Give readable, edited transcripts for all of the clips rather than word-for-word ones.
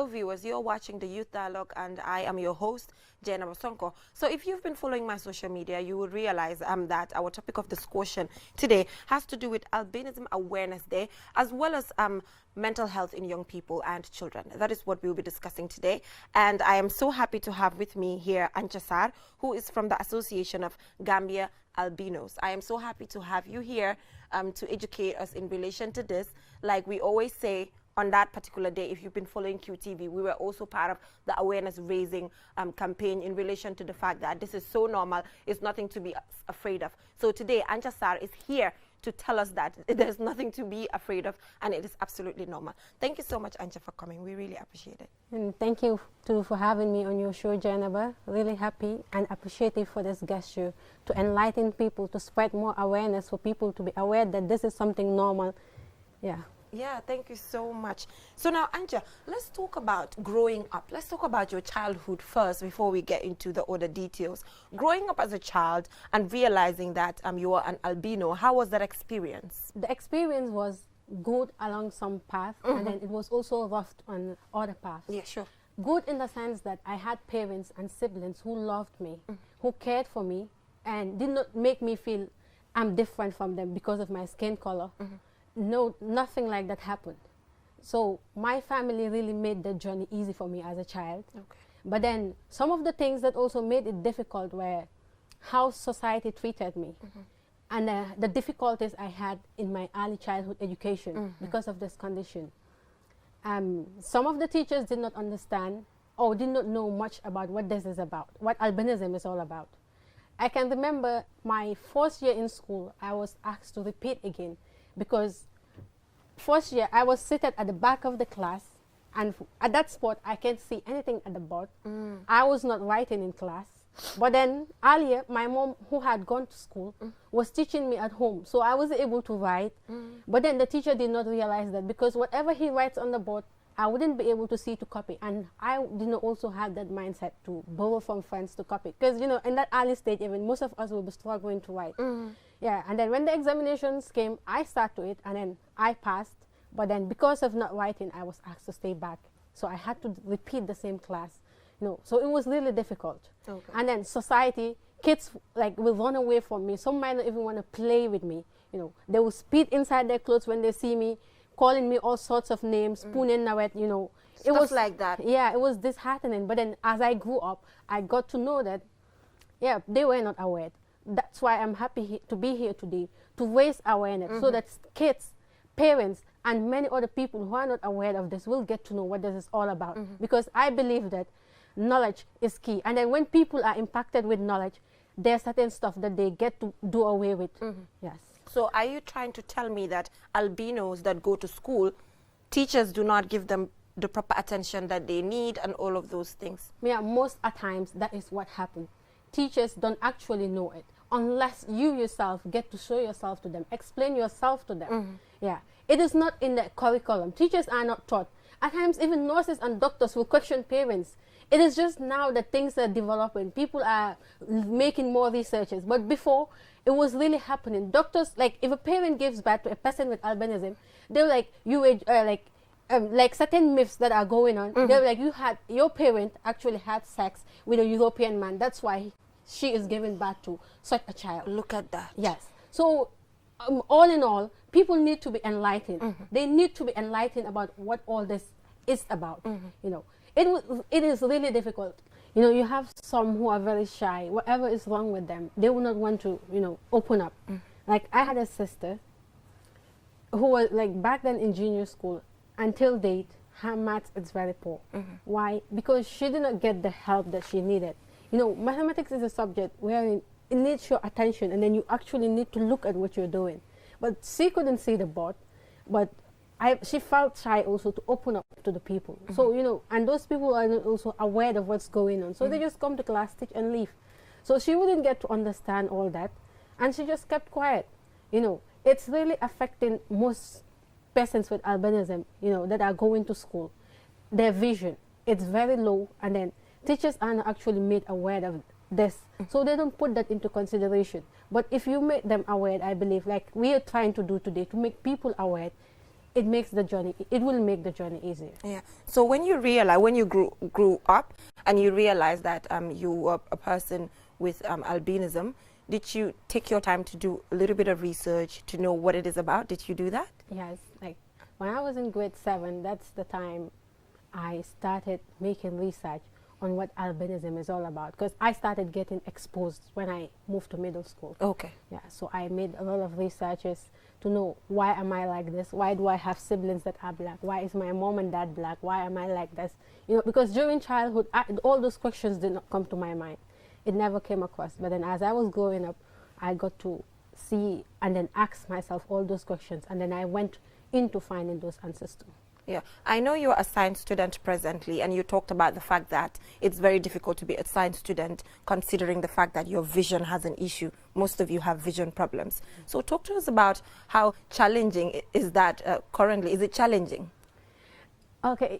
Hello viewers, you're watching the Youth Dialogue and I am your host, Jena Masonko. So if you've been following my social media, you will realize that our topic of discussion today has to do with Albinism Awareness Day, as well as mental health in young people and children. That is what we'll be discussing today. And I am so happy to have with me here Anchasar, who is from the Association of Gambia Albinos. I am so happy to have you here to educate us in relation to this. Like we always say, on that particular day, if you've been following QTV, we were also part of the awareness raising campaign in relation to the fact that this is so normal, it's nothing to be afraid of. So today, Anchasar is here to tell us that there's nothing to be afraid of and it is absolutely normal. Thank you so much, Ancha, for coming. We really appreciate it. And thank you too for having me on your show, Janaba. Really happy and appreciative for this gesture to enlighten people, to spread more awareness for people to be aware that this is something normal. Yeah. Yeah, thank you so much. So now, Anja, let's talk about growing up. Let's talk about your childhood first before we get into the other details. Growing up as a child and realizing that you were an albino, how was that experience? The experience was good along some path, and then it was also rough on other paths. Yeah, sure. Good in the sense that I had parents and siblings who loved me, who cared for me, and did not make me feel I'm different from them because of my skin color. No, nothing like that happened. So my family really made the journey easy for me as a child. Okay. But then some of the things that also made it difficult were how society treated me and the difficulties I had in my early childhood education because of this condition. Some of the teachers did not understand or did not know much about what this is about, what albinism is all about. I can remember my first year in school, I was asked to repeat again, because first year I was seated at the back of the class, and at that spot I can't see anything at the board. I was not writing in class. But then earlier my mom, who had gone to school, was teaching me at home, so I was able to write. But then the teacher did not realize that, because whatever he writes on the board, I wouldn't be able to see to copy, and I did not also have that mindset to borrow from friends to copy, because you know, in that early stage even most of us will be struggling to write. Yeah, and then when the examinations came, I stuck to it, and then I passed. But then because of not writing, I was asked to stay back, so I had to repeat the same class. You know, so it was really difficult. Okay. And then society, kids like will run away from me. Some might not even want to play with me. You know, they will spit inside their clothes when they see me, calling me all sorts of names, Punen Nawet, you know. It was like that. Yeah, it was disheartening. But then as I grew up, I got to know that, yeah, they were not aware. That's why I'm happy to be here today, to raise awareness so that kids, parents, and many other people who are not aware of this will get to know what this is all about. Because I believe that knowledge is key. And then when people are impacted with knowledge, there's certain stuff that they get to do away with. Yes. So are you trying to tell me that albinos that go to school, teachers do not give them the proper attention that they need and all of those things? Yeah, most at times that is what happens. Teachers don't actually know it unless you yourself get to show yourself to them, explain yourself to them. Yeah, it is not in the curriculum. Teachers are not taught. At times, even nurses and doctors will question parents. It is just now that things are developing. People are making more researches. But before, it was really happening. Doctors, like if a parent gives birth to a person with albinism, they're like, you were like certain myths that are going on. They're like, your parent actually had sex with a European man. That's why she is giving birth to such a child. Look at that. Yes. So all in all, people need to be enlightened. They need to be enlightened about what all this is about. You know, it is really difficult. You know, you have some who are very shy. Whatever is wrong with them, they will not want to, you know, open up. Like I had a sister who was like back then in junior school. Until date, her maths is very poor. Why? Because she did not get the help that she needed. You know, mathematics is a subject where it needs your attention, and then you actually need to look at what you're doing. But she couldn't see the board, but she felt shy also to open up to the people. So, you know, and those people are not also aware of what's going on. So they just come to class, teach, and leave. So she wouldn't get to understand all that, and she just kept quiet. You know, it's really affecting most persons with albinism, you know, that are going to school. Their vision, it's very low, and then teachers are not actually made aware of this, so they don't put that into consideration. But if you make them aware, I believe, like we are trying to do today, to make people aware, it makes the journey, it will make the journey easier. Yeah. So when you realize, when you grew up and you realized that you were a person with albinism, did you take your time to do a little bit of research to know what it is about? Did you do that? Yes, like when I was in grade 7, that's the time I started making research on what albinism is all about, because I started getting exposed when I moved to middle school. Okay. Yeah, so I made a lot of researches to know, why am I like this? Why do I have siblings that are black? Why is my mom and dad black? Why am I like this? You know, because during childhood, all those questions did not come to my mind. It never came across. But then as I was growing up, I got to see and then ask myself all those questions, and then I went into finding those answers too. Yeah, I know you're a science student presently, and you talked about the fact that it's very difficult to be a science student considering the fact that your vision has an issue. Most of you have vision problems. So talk to us about how challenging is that currently. Is it challenging? Okay,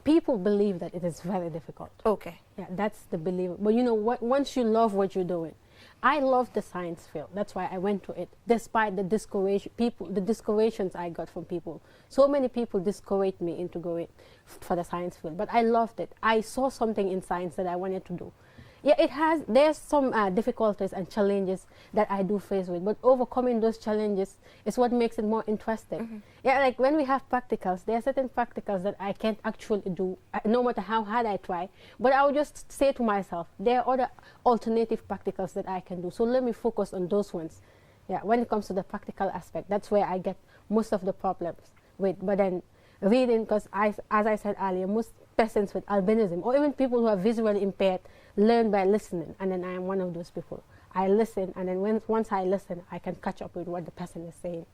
people believe that it is very difficult. Okay. Yeah, that's the belief. But you know what? Once you love what you're doing, I love the science field. That's why I went to it, despite the discouragements I got from people. So many people discouraged me into going for the science field, but I loved it. I saw something in science that I wanted to do. Yeah, there's some difficulties and challenges that I do face with, but overcoming those challenges is what makes it more interesting. Yeah, like when we have practicals, there are certain practicals that I can't actually do, no matter how hard I try, but I would just say to myself, there are other alternative practicals that I can do, so let me focus on those ones. Yeah, when it comes to the practical aspect, that's where I get most of the problems with. But then reading, because as I said earlier, most persons with albinism, or even people who are visually impaired, learn by listening, and then I am one of those people. I listen, and then once I listen, I can catch up with what the person is saying.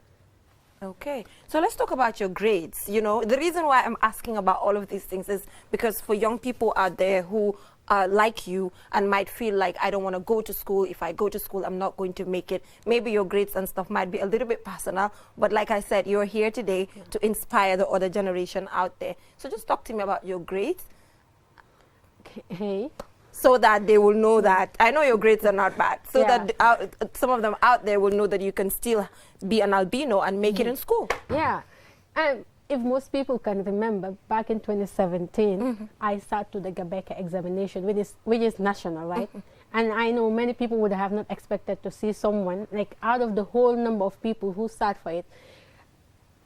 Okay, so let's talk about your grades. You know, the reason why I'm asking about all of these things is because for young people out there who are like you and might feel like, I don't want to go to school. If I go to school, I'm not going to make it. Maybe your grades and stuff might be a little bit personal, but like I said, you're here today to inspire the other generation out there. So just talk to me about your grades. Hey. So that they will know that, I know your grades are not bad, so that some of them out there will know that you can still be an albino and make it in school. Yeah, and if most people can remember, back in 2017, I sat to the Gabeka examination, which is national, right? And I know many people would have not expected to see someone, like out of the whole number of people who sat for it,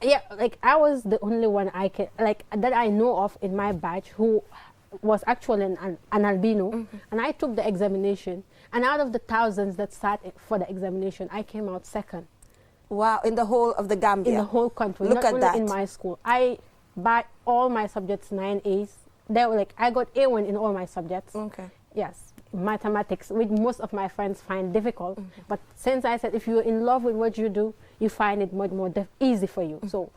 yeah, like I was the only one that I know of in my batch who was actually an albino, and I took the examination, and out of the thousands that sat for the examination, I came out second. Wow, in the whole of the Gambia? In the whole country. Look not at only that. In my school. By all my subjects, 9 A's. They were like, I got A1 in all my subjects. Okay. Yes, mathematics, which most of my friends find difficult, but since I said if you're in love with what you do, you find it much more easy for you. So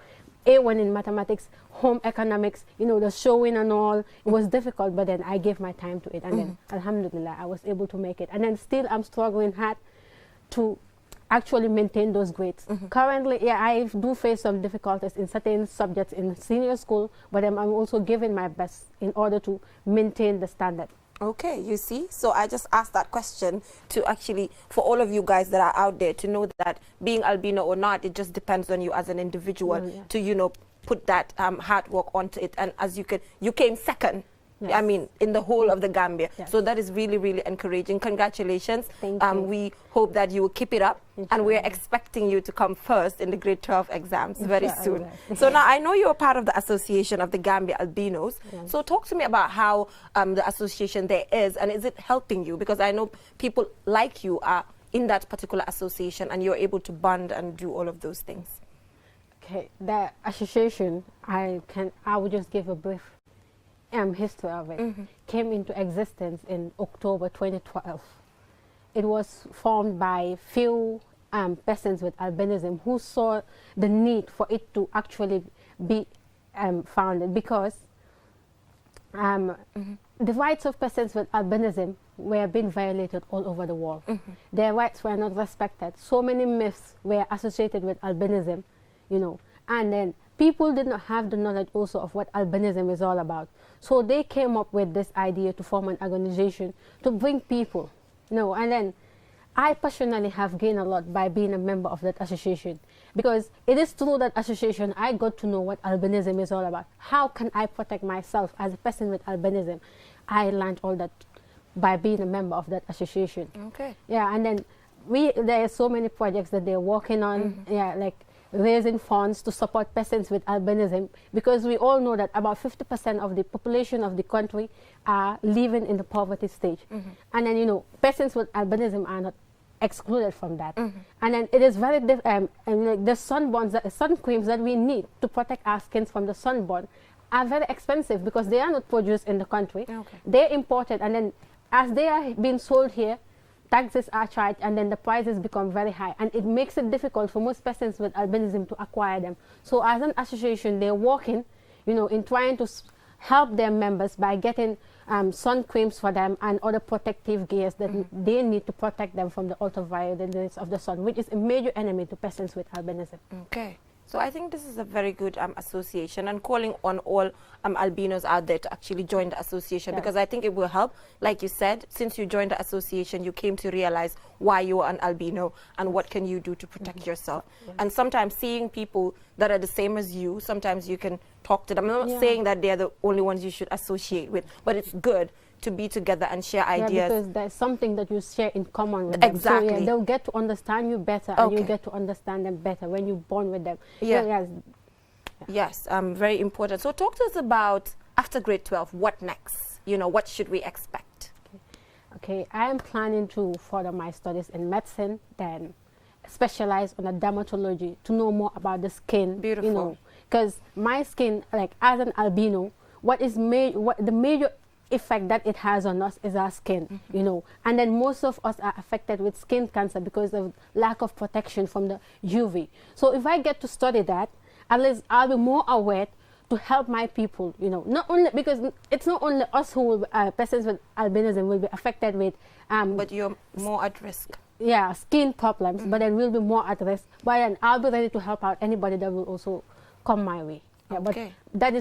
A1 in mathematics, home economics, you know, the showing and all, it was difficult, but then I gave my time to it, and then alhamdulillah, I was able to make it. And then still I'm struggling hard to actually maintain those grades. Currently, yeah, I do face some difficulties in certain subjects in senior school, but I'm also giving my best in order to maintain the standard. Okay, you see, so I just asked that question to actually, for all of you guys that are out there, to know that being albino or not, it just depends on you as an individual to, you know, put that hard work onto it. And as you came second. Yes. I mean, in the whole of the Gambia. Yes. So that is really, really encouraging. Congratulations. Thank you. We hope that you will keep it up. And we're expecting you to come first in the grade 12 exams very soon. So now I know you're part of the Association of the Gambia Albinos. Yes. So talk to me about how the association there is, and is it helping you? Because I know people like you are in that particular association and you're able to bond and do all of those things. Okay, the association, I will just give a brief history of it. Came into existence in October 2012. It was formed by few persons with albinism who saw the need for it to actually be founded, because the rights of persons with albinism were being violated all over the world. Their rights were not respected. So many myths were associated with albinism, you know, and then people did not have the knowledge also of what albinism is all about. So they came up with this idea to form an organization to bring people, you know, and then I personally have gained a lot by being a member of that association, because it is through that association I got to know what albinism is all about. How can I protect myself as a person with albinism? I learned all that by being a member of that association. Okay. Yeah, and then there are so many projects that they're working on, yeah, like raising funds to support persons with albinism, because we all know that about 50% of the population of the country are living in the poverty stage. And then, you know, persons with albinism are not excluded from that. And then it is very and like the sun creams that we need to protect our skins from the sunburn are very expensive, because they are not produced in the country. Okay. They're imported, and then as they are being sold here, taxes are charged, and then the prices become very high, and it makes it difficult for most persons with albinism to acquire them. So as an association, they're working, you know, in trying to help their members by getting sun creams for them and other protective gears that they need to protect them from the ultraviolet rays of the sun, which is a major enemy to persons with albinism. Okay. So I think this is a very good association, and calling on all albinos out there to actually join the association, because I think it will help. Like you said, since you joined the association, you came to realize why you are an albino and what can you do to protect yourself. And sometimes seeing people that are the same as you, sometimes you can talk to them. I'm not saying that they're the only ones you should associate with, but it's good to be together and share ideas. Because there's something that you share in common with them. Exactly. So they'll get to understand you better, and you get to understand them better when you're born with them. Yes, very important. So talk to us about after grade 12, what next? You know, what should we expect? Okay, I am planning to further my studies in medicine, then specialize on a dermatology to know more about the skin. Beautiful. You know, because my skin, like as an albino, what the major effect that it has on us is our skin, you know, and then most of us are affected with skin cancer because of lack of protection from the UV. So if I get to study that, at least I'll be more aware to help my people, you know, not only because it's not only us who will, persons with albinism will be affected with but you're more at risk. Yeah, skin problems, but then we'll be more at risk. But then I'll be ready to help out anybody that will also come my way. Yeah, but that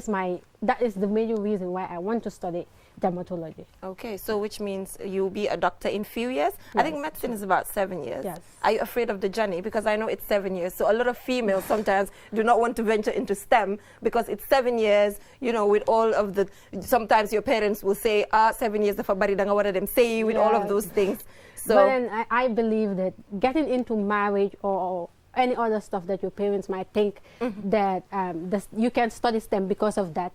is the major reason why I want to study dermatology. Okay, so which means you'll be a doctor in few years? Yes. I think medicine is about 7 years. Yes. Are you afraid of the journey? Because I know it's 7 years. So a lot of females sometimes do not want to venture into STEM because it's 7 years, you know, with all of the, sometimes your parents will say, 7 years of a bari danga wara them say, with all of those things. So but then I believe that getting into marriage or any other stuff that your parents might think that you can study STEM because of that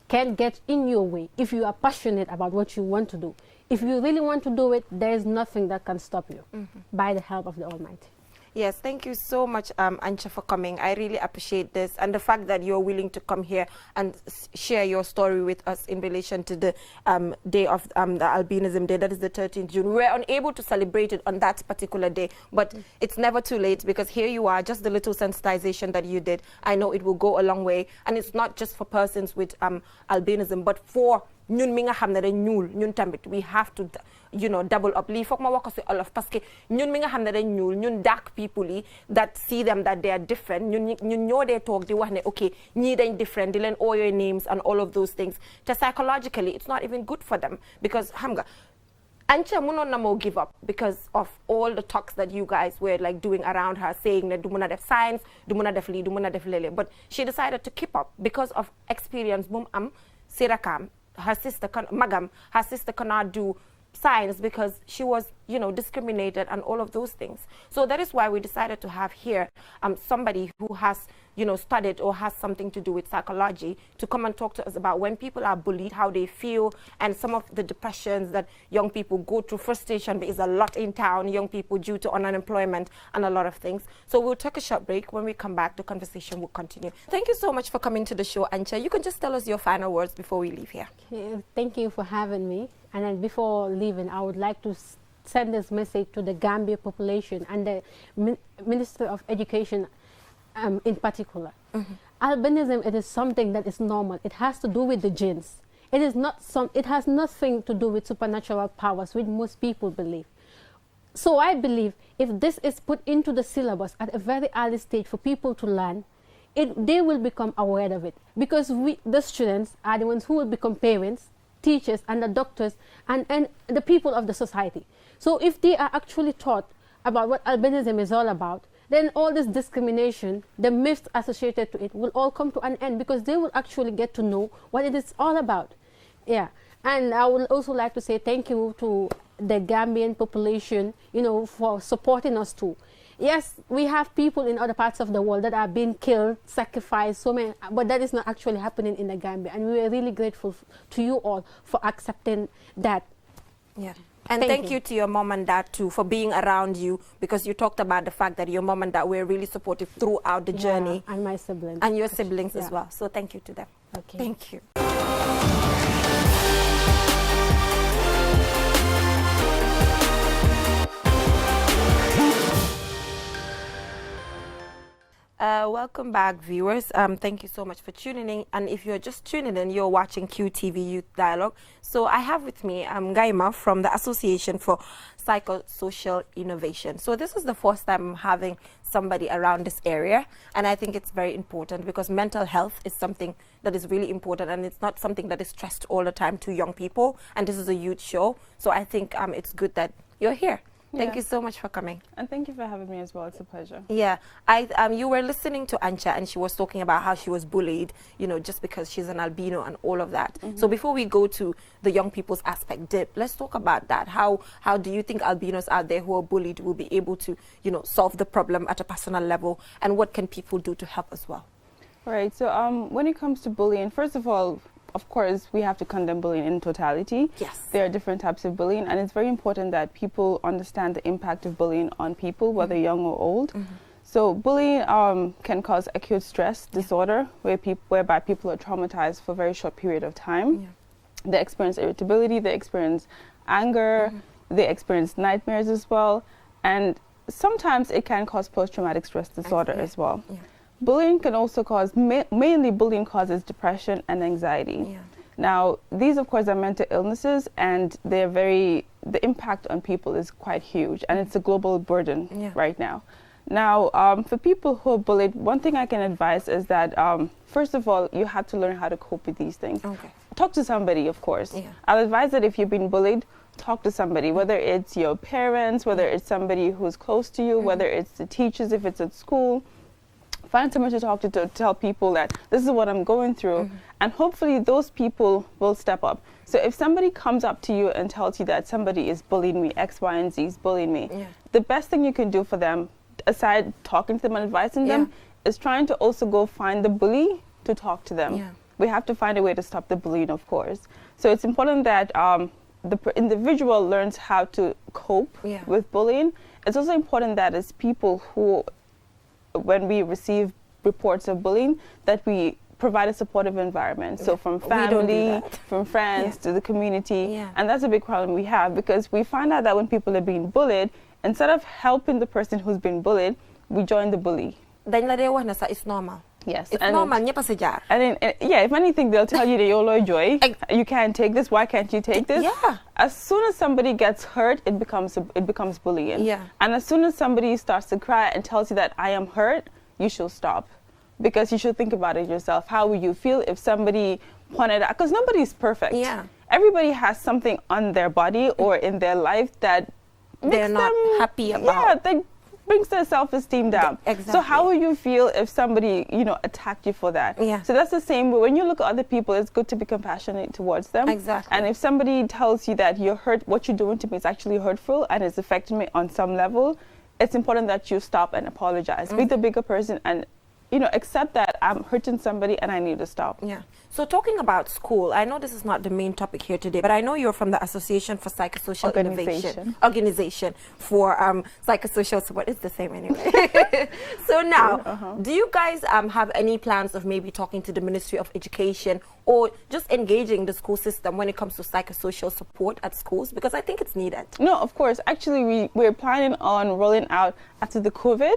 can get in your way if you are passionate about what you want to do. If you really want to do it, there is nothing that can stop you by the help of the Almighty. Yes, thank you so much, Ancha, for coming. I really appreciate this, and the fact that you're willing to come here and share your story with us in relation to the day of the Albinism Day. That is the 13th June. We were unable to celebrate it on that particular day, but it's never too late, because here you are, just the little sensitization that you did. I know it will go a long way, and it's not just for persons with albinism, but for ñun mi nga xamne dañ ñuul ñun tamit we have to, you know, double up. Li fokk ma wax ko ci Wolof parce que ñun mi nga xamne dañ ñuul ñun dark people yi that see them that they are different, ñun ñoo dee toog di wax ne okay ñii dañ different, di leen all your names and all of those things. Te psychologically it's not even good for them, because xam nga Ancha mënoon na moo give up because of all the talks that you guys were like doing around her, saying that du mën a def science, du mën a def lii, du mën a def lele, but she decided to keep up because of experience bu mu am si rakam. Her sister cannot do science because she was, you know, discriminated and all of those things. So that is why we decided to have here somebody who has, you know, studied or has something to do with psychology to come and talk to us about when people are bullied, how they feel, and some of the depressions that young people go through. Frustration is a lot in town, young people due to unemployment and a lot of things. So we'll take a short break. When we come back, the conversation will continue. Thank you so much for coming to the show, Ancha. You can just tell us your final words before we leave here. Thank you for having me. And then before leaving, I would like to send this message to the Gambia population and the Ministry of Education in particular. Albinism, it is something that is normal. It has to do with the genes. It has nothing to do with supernatural powers, which most people believe. So I believe if this is put into the syllabus at a very early stage for people to learn, they will become aware of it. Because the students, are the ones who will become parents, teachers, and the doctors, and the people of the society. So if they are actually taught about what albinism is all about, then all this discrimination, the myths associated to it will all come to an end, because they will actually get to know what it is all about. Yeah. And I would also like to say thank you to the Gambian population, you know, for supporting us too. Yes, we have people in other parts of the world that are being killed, sacrificed, so many, but that is not actually happening in the Gambia. And we are really grateful to you all for accepting that. Yeah. And thank you to your mom and dad too for being around you, because you talked about the fact that your mom and dad were really supportive throughout the journey. And my siblings. And your siblings as well. So thank you to them. Okay. Thank you. Welcome back, viewers. Thank you so much for tuning in. And if you're just tuning in, you're watching QTV Youth Dialogue. So I have with me Gaima from the Association for Psychosocial Innovation. So this is the first time I'm having somebody around this area, and I think it's very important because mental health is something that is really important, and it's not something that is stressed all the time to young people. And this is a youth show, so I think it's good that you're here. Thank you so much for coming. And thank you for having me as well. It's a pleasure. Yeah. You were listening to Ancha, and she was talking about how she was bullied, you know, just because she's an albino and all of that. So before we go to the young people's aspect, let's talk about that. How do you think albinos out there who are bullied will be able to, you know, solve the problem at a personal level, and what can people do to help as well? Right. So when it comes to bullying, first of all, of course, we have to condemn bullying in totality. Yes. There are different types of bullying, and it's very important that people understand the impact of bullying on people, whether young or old. So bullying can cause acute stress disorder, whereby people are traumatized for a very short period of time. They experience irritability, they experience anger, they experience nightmares as well, and sometimes it can cause post-traumatic stress disorder as well. Bullying can also cause, mainly bullying causes depression and anxiety. Now, these of course are mental illnesses, and the impact on people is quite huge, and it's a global burden right now. Now, for people who are bullied, one thing I can advise is that, first of all, you have to learn how to cope with these things. Talk to somebody, of course. I'll advise that if you've been bullied, talk to somebody, whether it's your parents, whether it's somebody who's close to you, whether it's the teachers, if it's at school. Find someone to talk to tell people that this is what I'm going through, and hopefully those people will step up. So if somebody comes up to you and tells you that somebody is bullying me, X, Y, and Z is bullying me, the best thing you can do for them, aside talking to them and advising them, is trying to also go find the bully to talk to them. We have to find a way to stop the bullying, of course. So it's important that the individual learns how to cope with bullying. It's also important that as people who, when we receive reports of bullying, that we provide a supportive environment. So from family, from friends to the community. And that's a big problem we have, because we find out that when people are being bullied, instead of helping the person who's been bullied, we join the bully. It's normal. Yes. It's normal. And if anything, they'll tell you that you're joy. You can't take this. Why can't you take this? As soon as somebody gets hurt, it becomes bullying. And as soon as somebody starts to cry and tells you that I am hurt, you should stop, because you should think about it yourself. How would you feel if somebody pointed out? Because nobody's perfect. Everybody has something on their body or in their life that they're not happy about. That brings their self-esteem down. So how will you feel if somebody, you know, attacked you for that? So that's the same way. When you look at other people, it's good to be compassionate towards them. And if somebody tells you that you're hurt, what you're doing to me is actually hurtful and it's affecting me on some level, it's important that you stop and apologize. Be the bigger person and, you know, accept that I'm hurting somebody and I need to stop. So talking about school, I know this is not the main topic here today, but I know you're from the Association for Psychosocial Innovation. Organization for Psychosocial Support. It's the same anyway. So now, do you guys have any plans of maybe talking to the Ministry of Education or just engaging the school system when it comes to psychosocial support at schools? Because I think it's needed. No, of course. Actually, we're planning on rolling out after the COVID.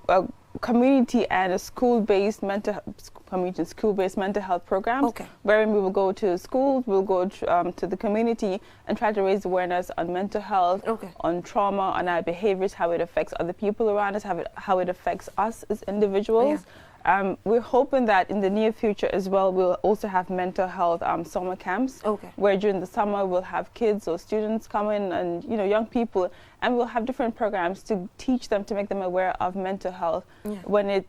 A community and a school-based mental health program, wherein we will go to schools, we'll go to the community and try to raise awareness on mental health, on trauma, on our behaviors, how it affects other people around us, how it affects us as individuals. We're hoping that in the near future as well, we'll also have mental health summer camps. Okay. Where during the summer we'll have kids or students come in and, you know, young people, and we'll have different programs to teach them, to make them aware of mental health,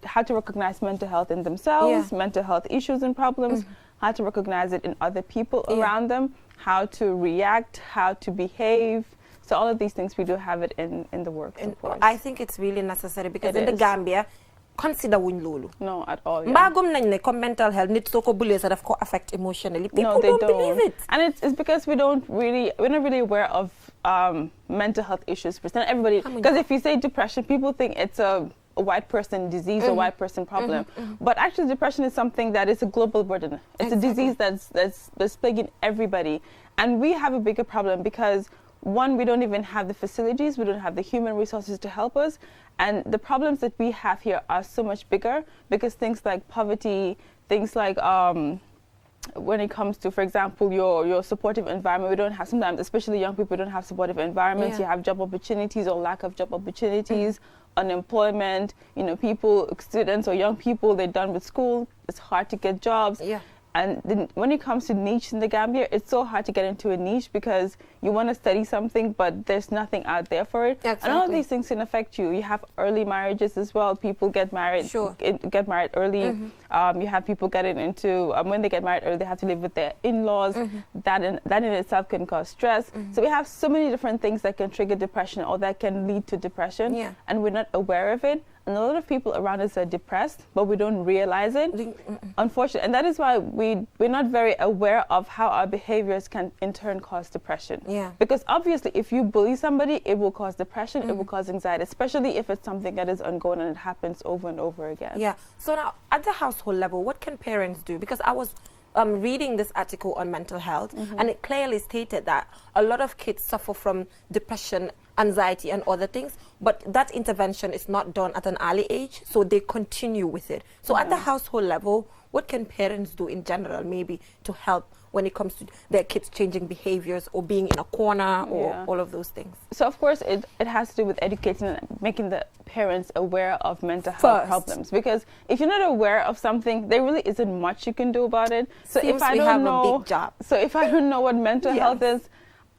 how to recognize mental health in themselves, mental health issues and problems, how to recognize it in other people around them, how to react, how to behave. So all of these things, we do have it in the works, of course. I think it's really necessary because in the Gambia, consider wuñ lolu. No, at all. Mbagum nañ ne comme mental health nit soko bulé sa daf ko affect emotionally. People no, they don't believe it. And it's because we're not really aware of mental health issues. Not everybody, because if you say depression, people think it's a white person disease or white person problem. But actually depression is something that is a global burden. It's a disease that's plaguing everybody. And we have a bigger problem because one, we don't even have the facilities, we don't have the human resources to help us. And the problems that we have here are so much bigger because things like poverty, things like when it comes to, for example, your supportive environment, we don't have, sometimes, especially young people, don't have supportive environments. You have job opportunities or lack of job opportunities, unemployment, you know, students or young people, they're done with school, it's hard to get jobs. And then when it comes to niche in the Gambia, it's so hard to get into a niche because you want to study something, but there's nothing out there for it. And all of these things can affect you. You have early marriages as well. People get married, get married early. You have people getting into, when they get married early, they have to live with their in-laws. That in itself can cause stress. So we have so many different things that can trigger depression or that can lead to depression. And we're not aware of it. And a lot of people around us are depressed, but we don't realize it, unfortunately. And that is why we're not very aware of how our behaviors can in turn cause depression. Because obviously if you bully somebody, it will cause depression, it will cause anxiety, especially if it's something that is ongoing and it happens over and over again. So now at the household level, what can parents do? Because I was reading this article on mental health and it clearly stated that a lot of kids suffer from depression, anxiety and other things, but that intervention is not done at an early age, so they continue with it. So at the household level, what can parents do in general maybe to help when it comes to their kids changing behaviors or being in a corner or all of those things? So of course it has to do with educating and making the parents aware of mental health problems, because if you're not aware of something, there really isn't much you can do about it. So if I don't know, a big job. So if I don't know what mental health is,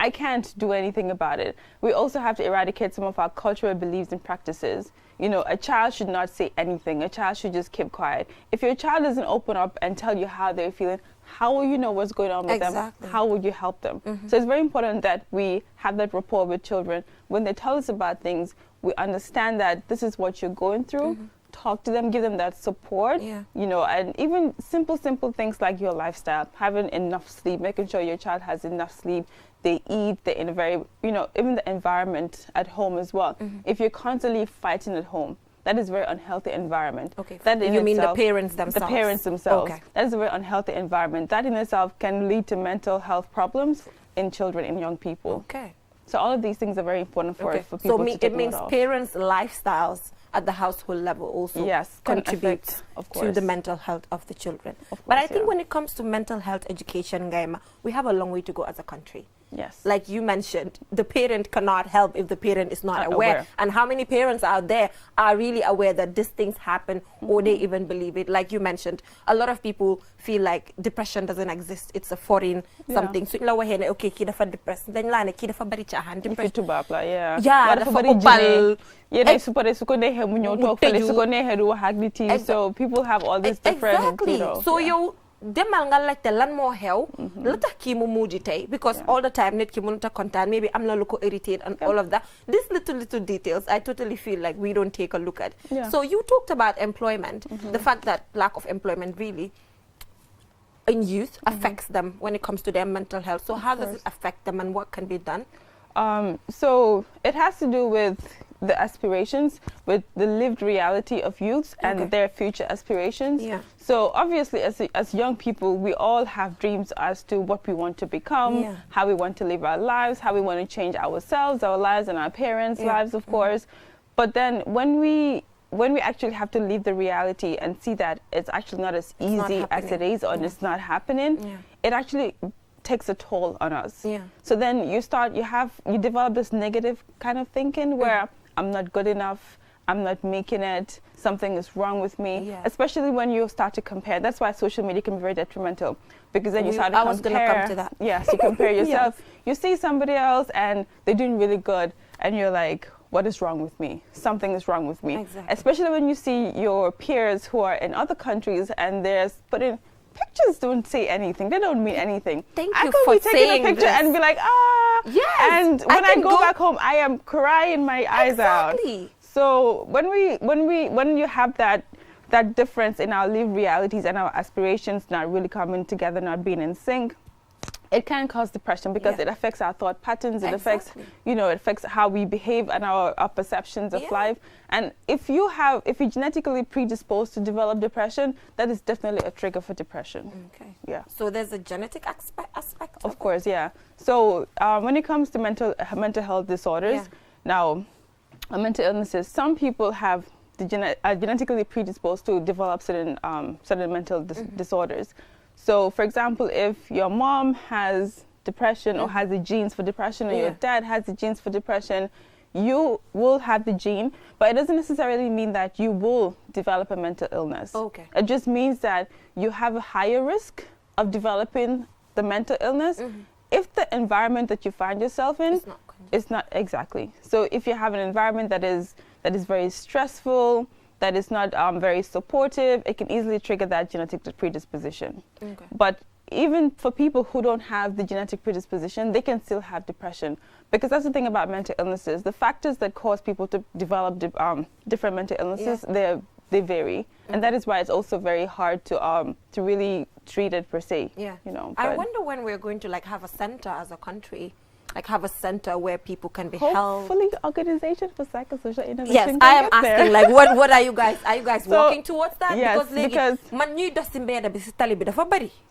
I can't do anything about it. We also have to eradicate some of our cultural beliefs and practices. You know, a child should not say anything. A child should just keep quiet. If your child doesn't open up and tell you how they're feeling, how will you know what's going on with them? How will you help them? So it's very important that we have that rapport with children. When they tell us about things, we understand that this is what you're going through. Talk to them, give them that support, you know, and even simple things like your lifestyle, having enough sleep, making sure your child has enough sleep, they eat, they're in a very, you know, even the environment at home as well. If you're constantly fighting at home, that is a very unhealthy environment. That you mean the parents themselves? The parents themselves. That is a very unhealthy environment. That in itself can lead to mental health problems in children, in young people. So all of these things are very important for people to take note of. So it means parents' lifestyles at the household level also contribute to the mental health of the children. But I think when it comes to mental health education, Gaima, we have a long way to go as a country. Like you mentioned, the parent cannot help if the parent is not aware. And how many parents out there are really aware that these things happen or they even believe it? Like you mentioned, a lot of people feel like depression doesn't exist. It's a foreign something. So okay, kid of depressed. Then lana kid of bari chahan depressed. So people have all these different, you know, so you demal nga laajte lan moo xew lu tax kii mu muuji tey because all the time nit ki mënut a kontaan maybe am na lu ko irritate and all of that. These little details I totally feel like we don't take a look at. So you talked about employment, the fact that lack of employment really in youth affects them when it comes to their mental health. So how does it affect them and what can be done? So it has to do with the aspirations, with the lived reality of youths and their future aspirations. So obviously as young people, we all have dreams as to what we want to become, how we want to live our lives, how we want to change ourselves, our lives and our parents' lives, of course. But then when we actually have to leave the reality and see that it's actually not as easy as it is, or it's not happening, it actually takes a toll on us. So then you develop this negative kind of thinking where I'm not good enough, I'm not making it, something is wrong with me, Yeah. especially when you start to compare. That's why social media can be very detrimental, because then you start to I compare. was going to come to that. Yes, you compare yourself. Yes. You see somebody else and they're doing really good, and you're like, what is wrong with me? Something is wrong with me. Exactly. Especially when you see your peers who are in other countries and they're putting pictures, don't say anything. They don't mean anything. Thank I you could for be taking saying a picture this. and be like, ah. Yes, And when I go back home, I am crying my eyes out. Exactly. So when you have that difference in our lived realities and our aspirations not really coming together, not being in sync, it can cause depression, because Yeah. it affects our thought patterns. It Exactly. affects, it affects how we behave and our perceptions of Yeah. life. And if you're genetically predisposed to develop depression, that is definitely a trigger for depression. Okay. Yeah. So there's a genetic aspect Of course, yeah. So when it comes to mental health disorders, Yeah. now mental illnesses, some people have are genetically predisposed to develop certain mental disorders. So, for example, if your mom has depression or has the genes for depression, or your dad has the genes for depression, you will have the gene, but it doesn't necessarily mean that you will develop a mental illness. Okay. It just means that you have a higher risk of developing the mental illness if the environment that you find yourself in is not exactly. So if you have an environment that is very stressful, that is not very supportive, it can easily trigger that genetic predisposition. Okay. But even for people who don't have the genetic predisposition, they can still have depression. Because that's the thing about mental illnesses. The factors that cause people to develop different mental illnesses, they vary. And that is why it's also very hard to really treat it per se. Yeah. I but wonder when we're going to have a center as a country, have a center where people can be helped. Hopefully, the Organization for Psychosocial Innovation. Yes, I am asking, what are you guys working towards that? Yes, because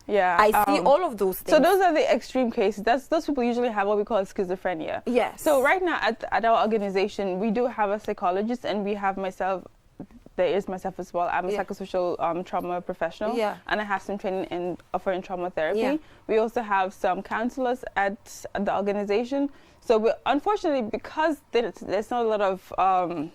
yeah, I see all of those things. So those are the extreme cases. Those people usually have what we call schizophrenia. Yes. So right now at our organization, we do have a psychologist, and we have myself. There is myself as well. I'm a psychosocial trauma professional, and I have some training in offering trauma therapy. Yeah. We also have some counselors at the organization. So unfortunately, because there's not a lot of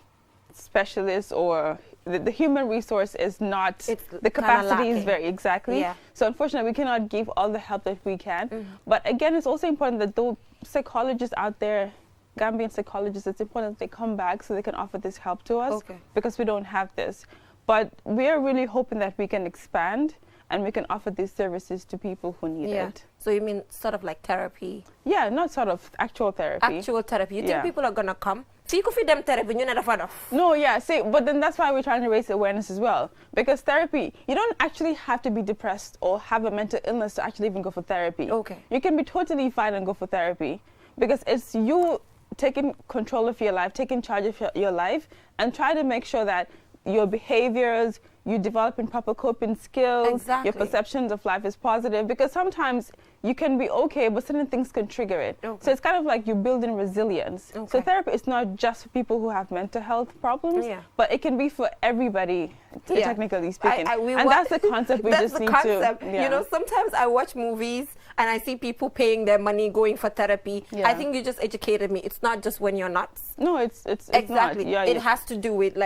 specialists, or the human resource is not, the capacity is very, exactly. Yeah. So unfortunately, we cannot give all the help that we can. But again, it's also important that those psychologists out there, Gambian psychologists, it's important that they come back so they can offer this help to us, because we don't have this. But we are really hoping that we can expand and we can offer these services to people who need it. So you mean sort of like therapy? Yeah, not sort of, actual therapy. Actual therapy. You think people are going to come? So you could feed them therapy, you never. No, yeah, see, but then that's why we're trying to raise awareness as well. Because therapy, you don't actually have to be depressed or have a mental illness to actually even go for therapy. Okay. You can be totally fine and go for therapy, because it's you taking control of your life, taking charge of your life, and try to make sure that your behaviors, you developing proper coping skills, your perceptions of life is positive, because sometimes you can be okay, but certain things can trigger it. So it's kind of like you're building resilience. So therapy is not just for people who have mental health problems, but it can be for everybody, technically speaking. And that's the concept we just need to. You know, sometimes I watch movies and I see people paying their money going for therapy. I think you just educated me. It's not just when you're nuts. No, it's exactly. Not. It has to do with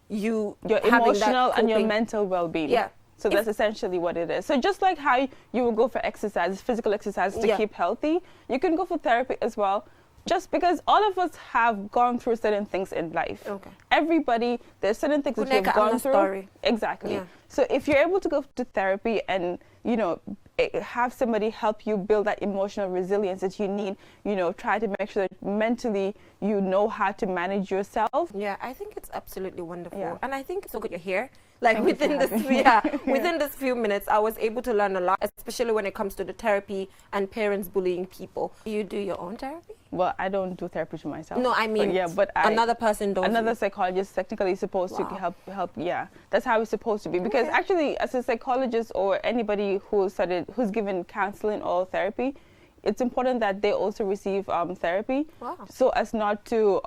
your emotional and your mental well-being. Yeah. So that's essentially what it is. So just like how you will go for exercise, physical exercise to keep healthy, you can go for therapy as well. Just because all of us have gone through certain things in life. Everybody, there's certain things that you've gone through. Story. Exactly. So if you're able to go to therapy and, have somebody help you build that emotional resilience that you need, try to make sure that mentally you know how to manage yourself. Yeah, I think it's absolutely wonderful. Yeah. And I think it's so good you're here. Within this few minutes, I was able to learn a lot, especially when it comes to the therapy and parents bullying people. You do your own therapy? Well, I don't do therapy to myself. No, I mean, another person does. Another psychologist technically is supposed to help. Yeah, that's how it's supposed to be. Because actually, as a psychologist or anybody who's given counseling or therapy, it's important that they also receive therapy, so as not to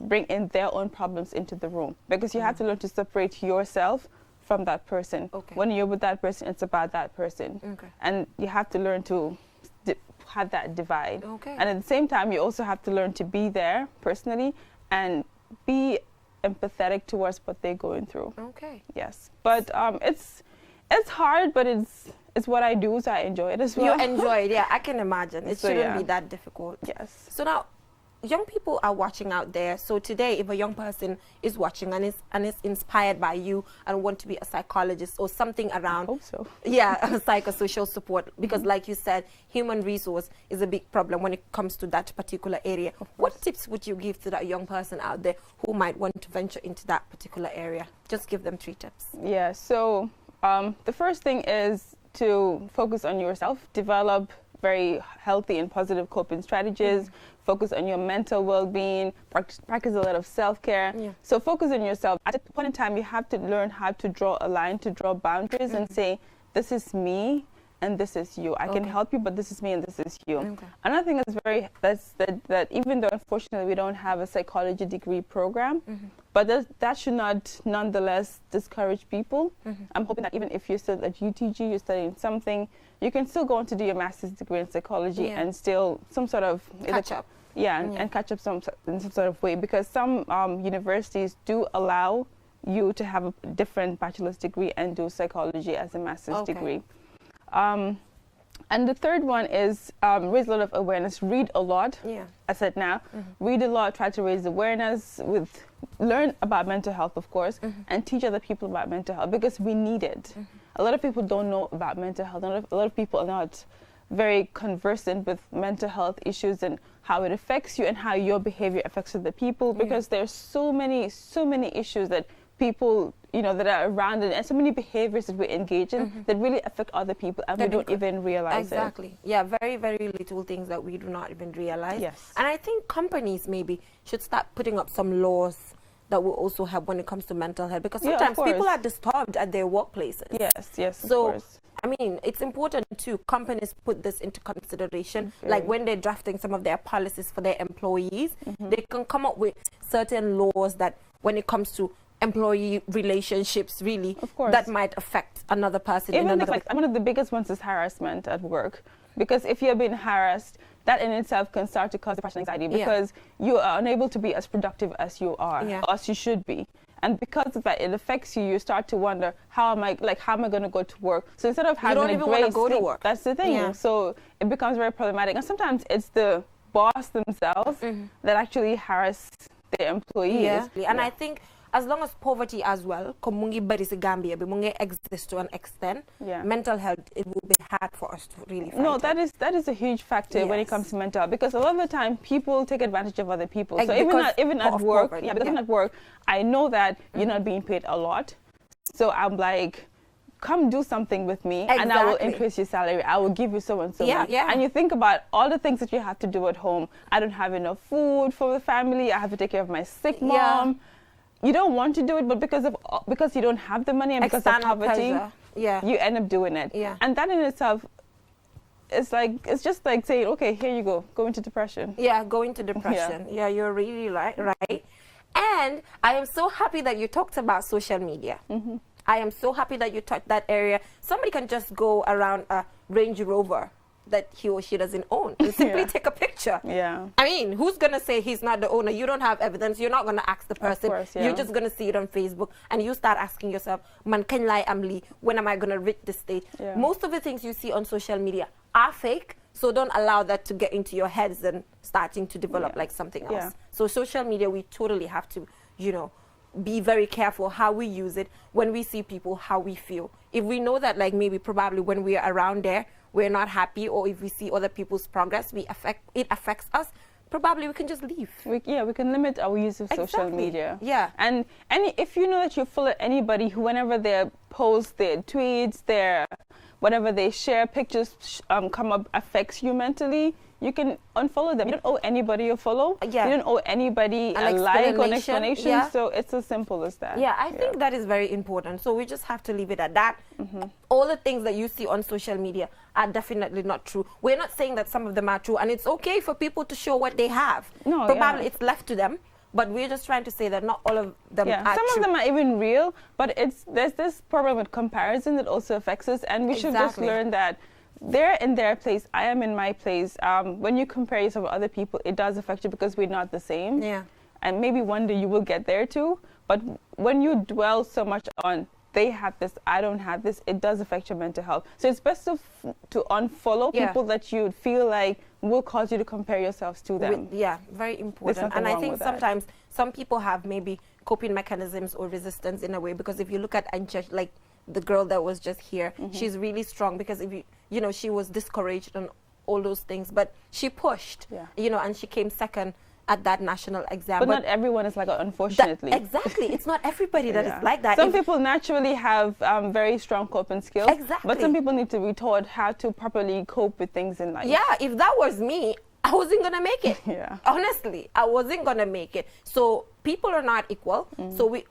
bring in their own problems into the room. Because you have to learn to separate yourself from that person. When you're with that person, it's about that person. And you have to learn to have that divide. And at the same time, you also have to learn to be there personally and be empathetic towards what they're going through. Okay. Yes, but it's hard, but it's what I do, so I enjoy it as well. You enjoy it, yeah. I can imagine. It So, shouldn't yeah. be that difficult. Yes. So now, young people are watching out there. So today, if a young person is watching and is inspired by you and want to be a psychologist or something around, I hope so. yeah, psychosocial support, because like you said, human resource is a big problem when it comes to that particular area. What tips would you give to that young person out there who might want to venture into that particular area? Just give them 3 tips. Yeah, so the first thing is to focus on yourself, develop very healthy and positive coping strategies, focus on your mental well-being, practice a lot of self-care. Yeah. So focus on yourself. At a point in time, you have to learn how to draw a line, to draw boundaries and say, this is me and this is you. I can help you, but this is me and this is you. Okay. Another thing that even though unfortunately we don't have a psychology degree program, but that should not nonetheless discourage people. I'm hoping that even if you're still at UTG, you're studying something, you can still go on to do your master's degree in psychology and still some sort of Catch up. Yeah, and catch up in some sort of way, because some universities do allow you to have a different bachelor's degree and do psychology as a master's degree. And the third one is raise a lot of awareness, read a lot. Yeah. I said now, read a lot, try to raise awareness, learn about mental health, of course, and teach other people about mental health, because we need it. A lot of people don't know about mental health. A lot of people are not very conversant with mental health issues and how it affects you and how your behavior affects other people, because there's so many issues that people, that are around it, and so many behaviors that we engage in that really affect other people, and we don't even realize it. Exactly. Yeah, very, very little things that we do not even realize. Yes. And I think companies maybe should start putting up some laws that will also help when it comes to mental health, because sometimes people are disturbed at their workplaces. Yes, so, of course. I mean, it's important too. Companies put this into consideration, like when they're drafting some of their policies for their employees, they can come up with certain laws that when it comes to employee relationships, really, that might affect another person. Even one of the biggest ones is harassment at work, because if you're being harassed, that in itself can start to cause depression, anxiety, because you are unable to be as productive as you are, or as you should be. And because of that, it affects you. You start to wonder, how am I going to go to work? So instead of having a great go to work. That's the thing. So it becomes very problematic. And sometimes it's the boss themselves that actually harass their employees. And I think as long as poverty as well, Komungi Barisi Gambia, Bimungi exists to an extent, mental health, it will be hard for us to really fight. No, that is a huge factor when it comes to mental health, because a lot of the time people take advantage of other people. So even at work, even at work, I know that you're not being paid a lot. So I'm like, come do something with me and I will increase your salary. I will give you so and so. And you think about all the things that you have to do at home. I don't have enough food for the family. I have to take care of my sick mom. You don't want to do it, but because you don't have the money and because of poverty, you end up doing it. And that in itself, it's just like saying, okay, here you go into depression. Go into depression. Yeah, you're really right. And I am so happy that you talked about social media. I am so happy that you touched that area. Somebody can just go around a Range Rover that he or she doesn't own and simply take a picture. I mean, who's going to say he's not the owner? You don't have evidence. You're not going to ask the person. Of course, You're just going to see it on Facebook, and you start asking yourself, man, can lie amli? When am I going to reach this stage? Most of the things you see on social media are fake, so don't allow that to get into your heads and starting to develop like something else. So social media, we totally have to, be very careful how we use it. When we see people, how we feel. If we know that, like, maybe probably when we are around there, we're not happy, or if we see other people's progress, it affects us, probably we can just leave. We can limit our use of social media. And if you know that you follow anybody who, whenever they post their tweets, whatever they share, pictures come up, affects you mentally, you can unfollow them. You don't owe anybody a follow. You don't owe anybody a like or an explanation. So it's as simple as that. I think that is very important. So we just have to leave it at that. All the things that you see on social media are definitely not true. We're not saying that some of them are true, and it's okay for people to show what they have. Probably it's left to them. But we're just trying to say that not all of them are some true. of them are even real, but there's this problem with comparison that also affects us, and we should just learn that they're in their place, I am in my place. When you compare yourself with other people, it does affect you because we're not the same. And maybe one day you will get there too, But when you dwell so much on they have this, I don't have this, it does affect your mental health. So it's best to unfollow people that you feel like will cause you to compare yourselves to them. Yeah, very important. And I think sometimes some people have maybe coping mechanisms or resistance in a way, because if you look at Anja, like the girl that was just here, she's really strong, because if you know, she was discouraged and all those things, but she pushed, you know, and she came second at that national exam. But not everyone is like that, unfortunately. Exactly. It's not everybody that is like that. Some people naturally have very strong coping skills. Exactly. But some people need to be taught how to properly cope with things in life. Yeah, if that was me, I wasn't going to make it. Honestly, I wasn't going to make it. So people are not equal. So we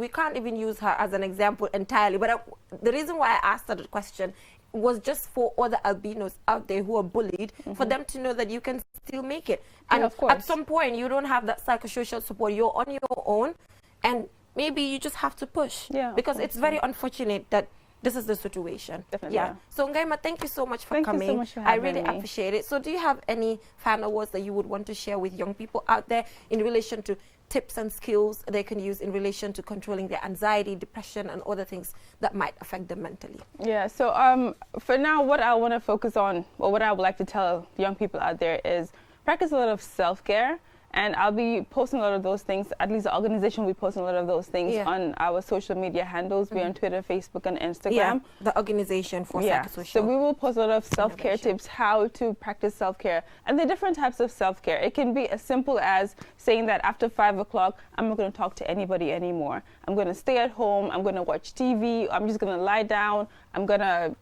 can't even use her as an example entirely. But the reason why I asked her the question was just for other albinos out there who are bullied, for them to know that you can still make it. And at some point, you don't have that psychosocial support. You're on your own, and maybe you just have to push. Because it's very unfortunate that this is the situation. Definitely. So Ngaima, thank you so much for coming. Thank you so much for I having really me. appreciate it. So do you have any final words that you would want to share with young people out there in relation to tips and skills they can use in relation to controlling their anxiety, depression, and other things that might affect them mentally? Yeah, so for now, what I want to focus on, or what I would like to tell young people out there, is practice a lot of self-care. And I'll be posting a lot of those things, at least the organization will be posting a lot of those things on our social media handles. We're on Twitter, Facebook, and Instagram. Yeah, the organization for psychosocial. So we will post a lot of self-care tips, how to practice self-care. And the different types of self-care. It can be as simple as saying that after 5 o'clock, I'm not going to talk to anybody anymore. I'm going to stay at home. I'm going to watch TV. I'm just going to lie down. I'm going to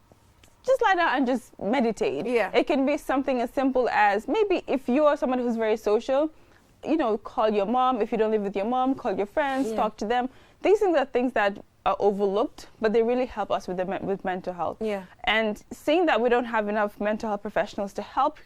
just lie down and just meditate. It can be something as simple as, maybe if you are someone who's very social, you know, call your mom. If you don't live with your mom, call your friends, talk to them. These things are things that are overlooked, but they really help us with mental health. And seeing that we don't have enough mental health professionals to help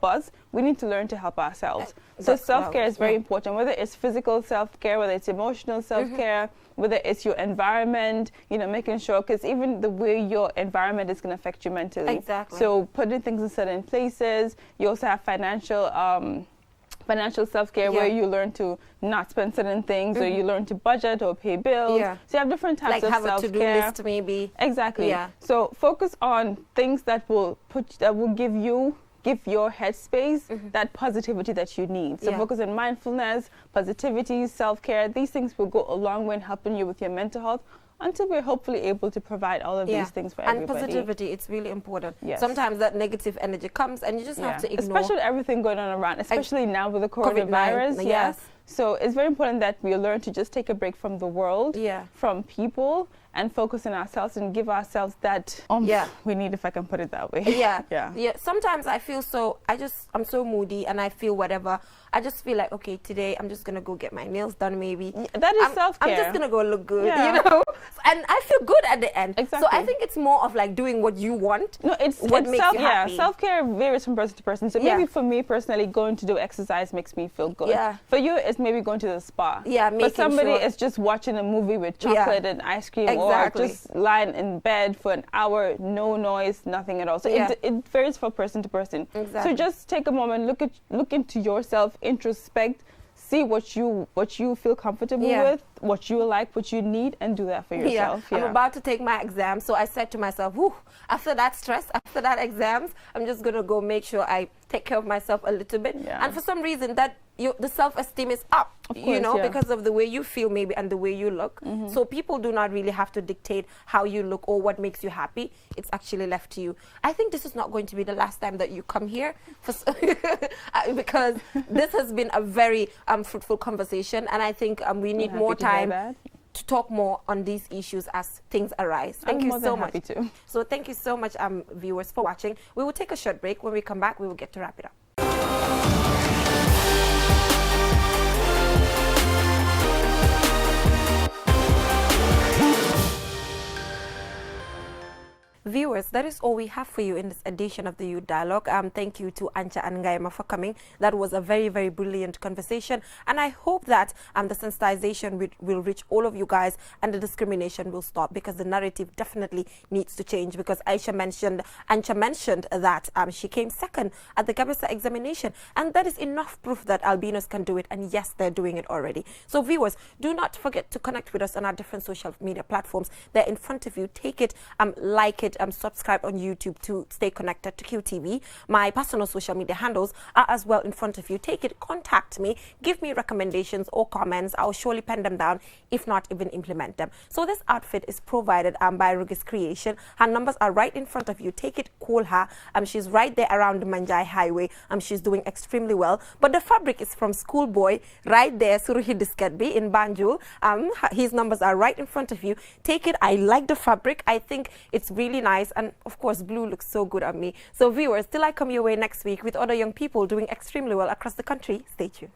us, we need to learn to help ourselves. So self-care is very important, whether it's physical self-care, whether it's emotional self-care, whether it's your environment, you know, making sure, because even the way your environment is going to affect you mentally. So putting things in certain places. You also have financial self-care, where you learn to not spend certain things, or you learn to budget or pay bills. So you have different types of self-care. Like have a to-do list, maybe. Exactly. So focus on things that will give your headspace that positivity that you need. So focus on mindfulness, positivity, self-care. These things will go a long way in helping you with your mental health, until we're hopefully able to provide all of these things for everybody. And positivity, it's really important. Sometimes that negative energy comes and you just have to ignore. Especially with everything going on around, especially now with the coronavirus. So it's very important that we learn to just take a break from the world, from people, and focus on ourselves and give ourselves that we need, if I can put it that way. Sometimes I feel I'm so moody and I feel whatever. I just feel like, okay, today I'm just going to go get my nails done maybe. That is self-care. I'm just going to go look good, you know? And I feel good at the end. So I think it's more of like doing what you want. No, it's what makes you happy. Self-care varies from person to person. So maybe for me personally, going to do exercise makes me feel good. For you, it's maybe going to the spa. For somebody, it's just watching a movie with chocolate and ice cream, or just lying in bed for an hour, no noise, nothing at all. So it varies from person to person. So just take a moment, look into yourself, introspect, see what you feel comfortable with, what you like, what you need, and do that for yourself. I'm about to take my exam, so I said to myself, whew, after that stress, after that exams, I'm just going to go make sure I take care of myself a little bit. And for some reason, that the self-esteem is up, because of the way you feel maybe and the way you look. So people do not really have to dictate how you look or what makes you happy. It's actually left to you. I think this is not going to be the last time that you come here, because this has been a very fruitful conversation, and I think we need more time to talk more on these issues as things arise. Thank you so much. So thank you so much, viewers, for watching. We will take a short break. When we come back, we will get to wrap it up. Viewers, that is all we have for you in this edition of the Youth Dialogue. Thank you to Ancha and Ngaima for coming. That was a very, very brilliant conversation. And I hope that the sensitization will reach all of you guys and the discrimination will stop, because the narrative definitely needs to change. Because Ancha mentioned that she came second at the Gabesa examination. And that is enough proof that albinos can do it. And yes, they're doing it already. So viewers, do not forget to connect with us on our different social media platforms. They're in front of you. Take it, like it, subscribe on YouTube to stay connected to QTV. My personal social media handles are as well in front of you. Take it, contact me, give me recommendations or comments. I'll surely pen them down, if not even implement them. So this outfit is provided by Rugis Creation. Her numbers are right in front of you. Take it, call her. She's right there around the Manjai Highway. She's doing extremely well. But the fabric is from Schoolboy, right there, Suruhi Diskatbi in Banjul. His numbers are right in front of you. Take it. I like the fabric. I think it's really nice. And of course, blue looks so good on me. So viewers, till I come your way next week with other young people doing extremely well across the country, stay tuned.